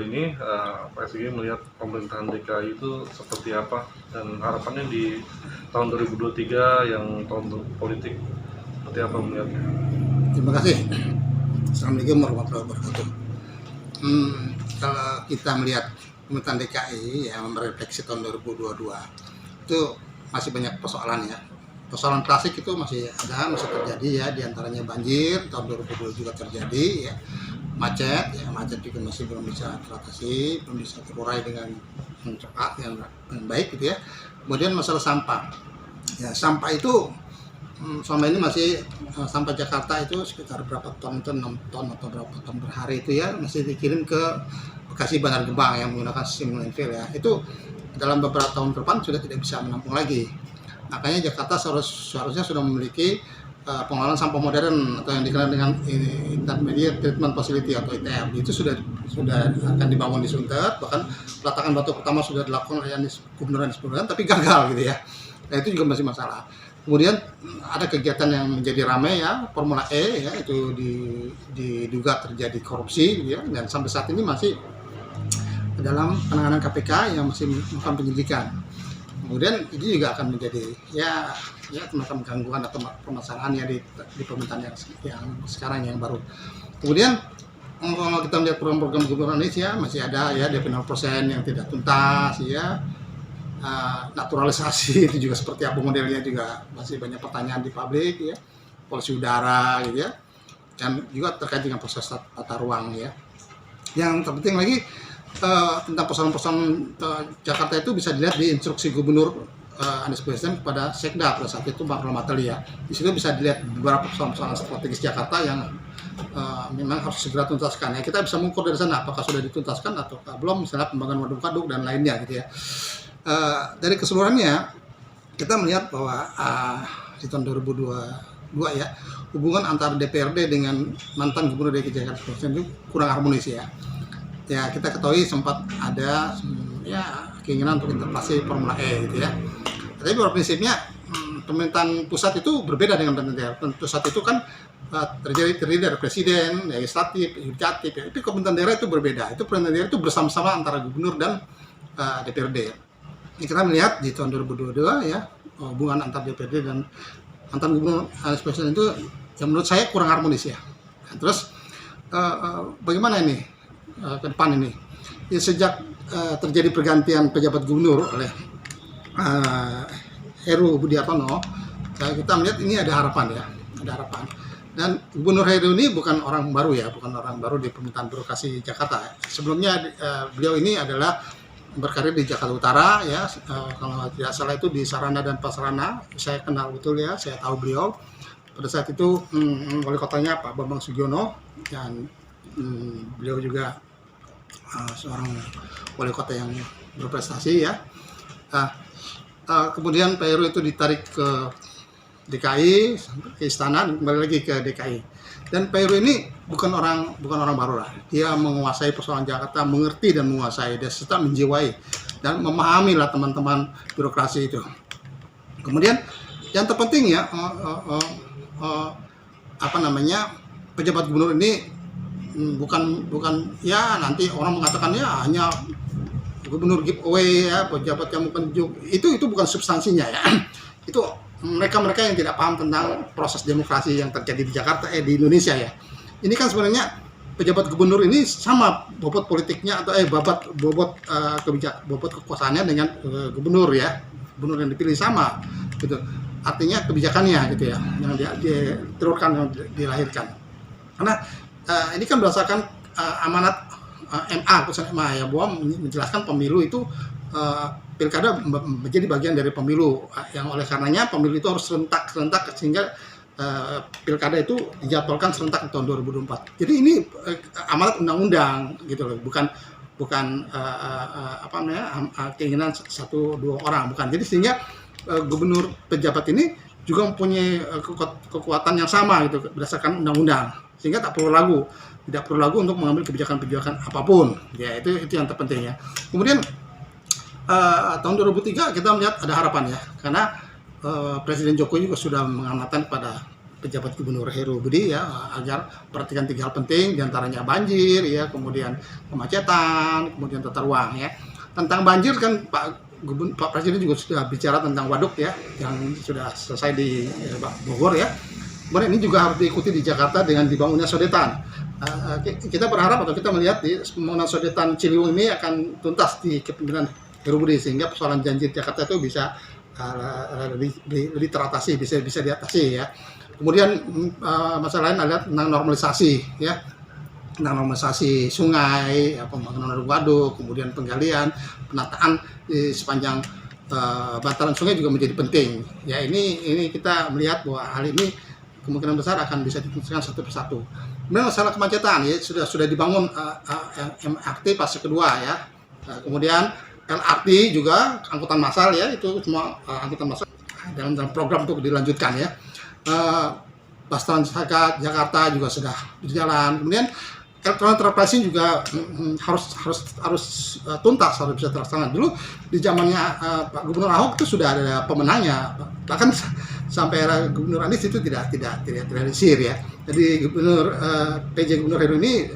ini Pak SBY melihat pemerintahan DKI itu seperti apa dan harapannya di tahun 2023 yang tahun politik seperti apa melihatnya? Terima kasih. Assalamualaikum warahmatullahi wabarakatuh. Kalau kita melihat pemerintahan DKI yang merefleksi tahun 2022 itu masih banyak persoalan ya. Persoalan klasik itu masih terjadi ya, diantaranya banjir tahun 2022 juga terjadi ya, macet juga masih belum bisa teratasi, belum bisa terurai dengan cepat yang baik gitu ya. Kemudian masalah sampah ya, sampah itu selama ini masih sampah Jakarta itu sekitar berapa ton itu 6 ton atau berapa ton per hari itu ya, masih dikirim ke Bekasi Bantar Gebang yang menggunakan sistem landfill ya. Itu dalam beberapa tahun ke depan sudah tidak bisa menampung lagi. Makanya Jakarta seharusnya sudah memiliki pengelolaan sampah modern atau yang dikenal dengan Intermediate Treatment Facility atau ITF. Itu sudah akan dibangun di Sunter, bahkan peletakan batu pertama sudah dilakukan oleh Gubernur Anies Baswedan, tapi gagal gitu ya. Nah, itu juga masih masalah. Kemudian ada kegiatan yang menjadi ramai ya, Formula E ya, itu diduga terjadi korupsi gitu ya, dan sampai saat ini masih dalam penanganan KPK yang masih melakukan penyelidikan. Kemudian ini juga akan menjadi ya semacam gangguan atau permasalahan ya di pemerintahan yang sekarang yang baru. Kemudian kalau kita melihat program-program Gubernur Indonesia masih ada ya DP 0% yang tidak tuntas ya. Naturalisasi itu juga seperti apa modelnya juga masih banyak pertanyaan di publik ya, polusi udara gitu ya, dan juga terkait dengan proses tata ruang ya. Yang terpenting lagi tentang persoalan-persoalan Jakarta itu bisa dilihat di instruksi Gubernur Anies Baswedan kepada Sekda pada saat itu Pak Romateli ya. Di situ bisa dilihat beberapa persoalan-persoalan strategis Jakarta yang memang harus segera tuntaskan ya. Kita bisa mengukur dari sana apakah sudah dituntaskan atau belum, misalnya pembangunan waduk-waduk dan lainnya gitu ya. Dari keseluruhannya kita melihat bahwa di tahun 2022 ya, hubungan antara DPRD dengan mantan Gubernur DKI Jakarta itu kurang harmonis ya. Ya, kita ketahui sempat ada ya keinginan untuk interpelasi Formula E gitu ya. Tapi pada prinsipnya pemerintahan pusat itu berbeda dengan pemerintahan daerah. Pusat itu kan terdiri dari presiden, legislatif, yudikatif ya. Tapi pemerintahan daerah itu berbeda. Itu pemerintahan daerah itu bersama-sama antara gubernur dan DPRD. Ini kita melihat di tahun 2022 ya, hubungan antar DPRD dan mantan Gubernur Anies Baswedan itu yang menurut saya kurang harmonis ya. Nah, terus bagaimana ini ke depan ini? Ya, sejak terjadi pergantian pejabat gubernur oleh Heru Budi Hartono, kita melihat ini ada harapan ya, ada harapan. Dan Gubernur Heru ini bukan orang baru ya, bukan orang baru di pemerintahan birokrasi Jakarta. Sebelumnya beliau ini adalah berkarir di Jakarta Utara ya, kalau tidak salah itu di Sarana dan Prasarana. Saya kenal betul ya, saya tahu beliau. Pada saat itu wali kotanya Pak Bambang Sugiono, dan beliau juga seorang wali kota yang berprestasi ya. Kemudian Pak Heru itu ditarik ke DKI, sampai ke istana, kembali lagi ke DKI. Dan Pak Heru ini bukan orang baru lah. Dia menguasai persoalan Jakarta, mengerti dan menguasai, dan serta menjiwai dan memahami lah teman-teman birokrasi itu. Kemudian yang terpenting ya, pejabat gubernur ini bukan ya, nanti orang mengatakan ya hanya gubernur giveaway ya, pejabat yang bukan itu bukan substansinya ya. Itu mereka yang tidak paham tentang proses demokrasi yang terjadi di Jakarta di Indonesia ya. Ini kan sebenarnya pejabat gubernur ini sama bobot politiknya atau bobot kekuasaannya dengan gubernur ya. Gubernur yang dipilih sama gitu. Artinya kebijakannya gitu ya, yang diterurkan, yang dilahirkan. Karena ini kan berdasarkan amanat putusan MA ya, bahwa menjelaskan pemilu itu pilkada menjadi bagian dari pemilu, yang oleh karenanya pemilu itu harus serentak sehingga pilkada itu dijadwalkan serentak di tahun 2024. Jadi ini amanat undang-undang gitu loh, bukan keinginan 1-2 orang, bukan. Jadi sehingga gubernur pejabat ini juga mempunyai kekuatan yang sama gitu berdasarkan undang-undang, sehingga tidak perlu ragu untuk mengambil kebijakan apapun ya. Itu yang terpenting ya. Kemudian tahun 2003 kita melihat ada harapan ya, karena Presiden Jokowi juga sudah mengamanatkan pada pejabat Gubernur Heru Budi ya, agar perhatikan 3 hal penting, diantaranya banjir ya, kemudian kemacetan, kemudian tata ruang ya. Tentang banjir kan Pak Presiden juga sudah bicara tentang waduk ya, yang sudah selesai di Bogor ya. Kemudian ini juga harus diikuti di Jakarta dengan dibangunnya sodetan. Kita berharap atau kita melihat di pembangunan sodetan Ciliwung ini akan tuntas di kepemimpinan Heru Budi, sehingga persoalan banjir Jakarta itu bisa lebih teratasi, bisa diatasi ya. Kemudian masalah lain adalah tentang normalisasi ya, tentang normalisasi sungai, pembangunan waduk, kemudian penggalian, penataan di sepanjang bantaran sungai juga menjadi penting. Ya ini kita melihat bahwa hal ini kemungkinan besar akan bisa dituntaskan satu persatu. Kemudian masalah kemacetan ya, sudah dibangun MRT fase kedua ya. Kemudian LRT juga angkutan massal ya, itu semua angkutan massal dalam program untuk dilanjutkan ya. Bus Transjakarta juga sudah berjalan. Kemudian electronic tracing juga harus tuntas, harus bisa terlaksana. Dulu di zamannya Pak Gubernur Ahok itu sudah ada pemenangnya, bahkan sampai era Gubernur Anies itu tidak realisir ya. Jadi PJ Gubernur Heru ini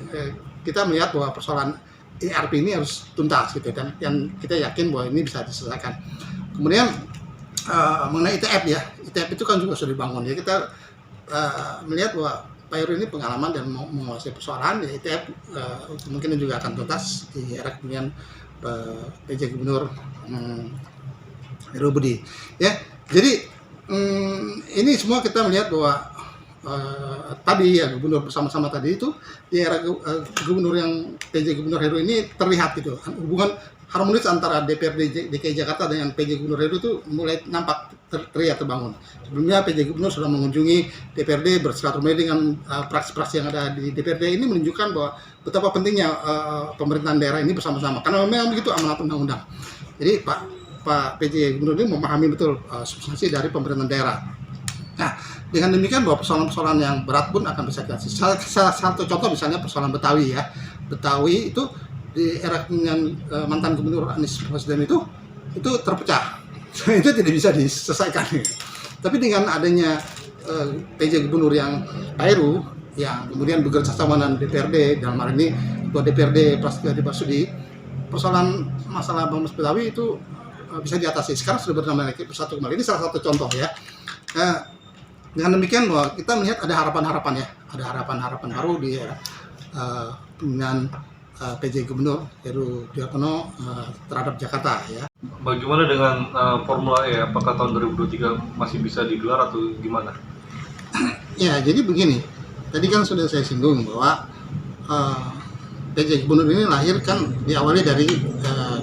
kita melihat bahwa persoalan ERP ini harus tuntas gitu, dan kita yakin bahwa ini bisa diselesaikan. Kemudian mengenai ITF ya, ITF itu kan juga sudah dibangun ya. Kita melihat bahwa Pak Heru ini pengalaman dan menguasai persoalan ya, ITF kemungkinan juga akan tuntas di era kemudian PJ Gubernur Heru Budi ya. Jadi ini semua kita melihat bahwa tadi ya gubernur bersama-sama tadi itu di era gubernur yang PJ Gubernur Heru ini terlihat gitu, hubungan harmonis antara DPRD DKI Jakarta dengan PJ Gubernur Heru itu mulai nampak terlihat terbangun. Sebelumnya PJ Gubernur sudah mengunjungi DPRD, bersilaturahmi dengan praksi-praksi yang ada di DPRD. Ini menunjukkan bahwa betapa pentingnya pemerintahan daerah ini bersama-sama, karena memang begitu amanat undang-undang. Jadi Pak PJ Gubernur ini memahami betul substansi dari pemerintahan daerah. Nah, dengan demikian bahwa persoalan-persoalan yang berat pun akan bisa diatasi. Salah satu contoh misalnya persoalan Betawi ya. Betawi itu di era dengan mantan Gubernur Anies Baswedan itu terpecah. Itu tidak bisa diselesaikan. Tapi dengan adanya PJ Gubernur yang Heru yang kemudian bekerja sama dengan DPRD, dalam hal ini Ketua DPRD Prasetyo Adi Marsudi, persoalan masalah Bangsa Betawi itu bisa diatasi. Sekarang sudah bernama lagi Bersatu Kembali. Ini salah satu contoh ya. Dengan demikian bahwa kita melihat ada harapan-harapan ya, ada harapan-harapan baru di pemilihan PJ Gubernur Heru Budi Hartono terhadap Jakarta ya. Bagaimana dengan Formula E? Apakah tahun 2023 masih bisa digelar atau gimana? Ya, jadi begini. Tadi kan sudah saya singgung bahwa PJ Gubernur ini lahir kan diawali dari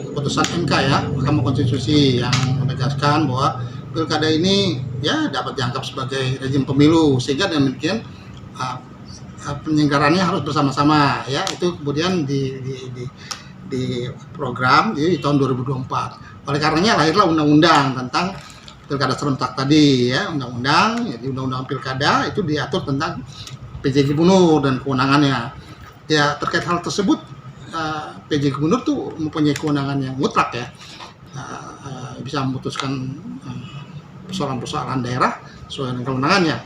keputusan MK ya, Mahkamah Konstitusi, yang menegaskan bahwa pilkada ini ya dapat dianggap sebagai rezim pemilu, sehingga dengan demikian penyelenggarannya harus bersama-sama ya. Itu kemudian di program di tahun 2024. Oleh karenanya lahirlah undang-undang tentang pilkada serentak tadi ya, undang-undang, jadi undang-undang pilkada itu diatur tentang PJ Gubernur dan kewenangannya. Ya, terkait hal tersebut PJ Gubernur tuh mempunyai kewenangan yang mutlak ya, bisa memutuskan persoalan-persoalan daerah sesuai dengan kewenangannya.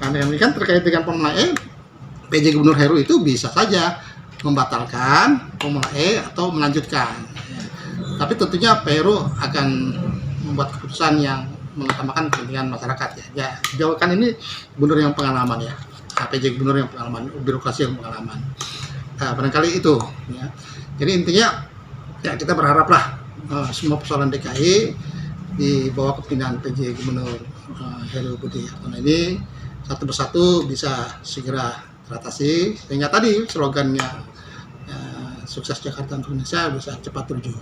Karena ini kan terkait dengan Formula E, PJ Gubernur Heru itu bisa saja membatalkan Formula E atau melanjutkan. Tapi tentunya Pak Heru akan membuat keputusan yang mengutamakan kepentingan masyarakat ya. Ya, sejauh kan ini gubernur yang pengalaman ya, PJ Gubernur yang pengalaman, birokrasi yang pengalaman. Barangkali itu ya. Jadi intinya ya kita berharaplah semua persoalan DKI di bawah kepemimpinan PJ Gubernur Heru Budi Hartono ini satu persatu bisa segera teratasi, sehingga tadi slogannya sukses Jakarta untuk Indonesia bisa cepat terwujud.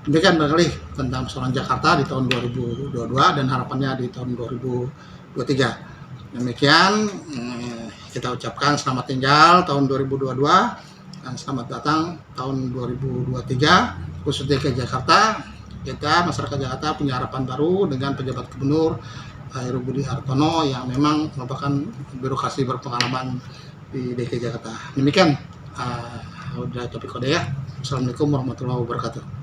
Demikian barangkali tentang persoalan Jakarta di tahun 2022 dan harapannya di tahun 2023. Demikian kita ucapkan selamat tinggal tahun 2022 dan selamat datang tahun 2023, khususnya ke Jakarta. Kita masyarakat Jakarta punya harapan baru dengan pejabat gubernur Heru Budi Hartono yang memang merupakan birokrasi berpengalaman di DKI Jakarta. Demikian udah topik kode ya. Assalamualaikum warahmatullahi wabarakatuh.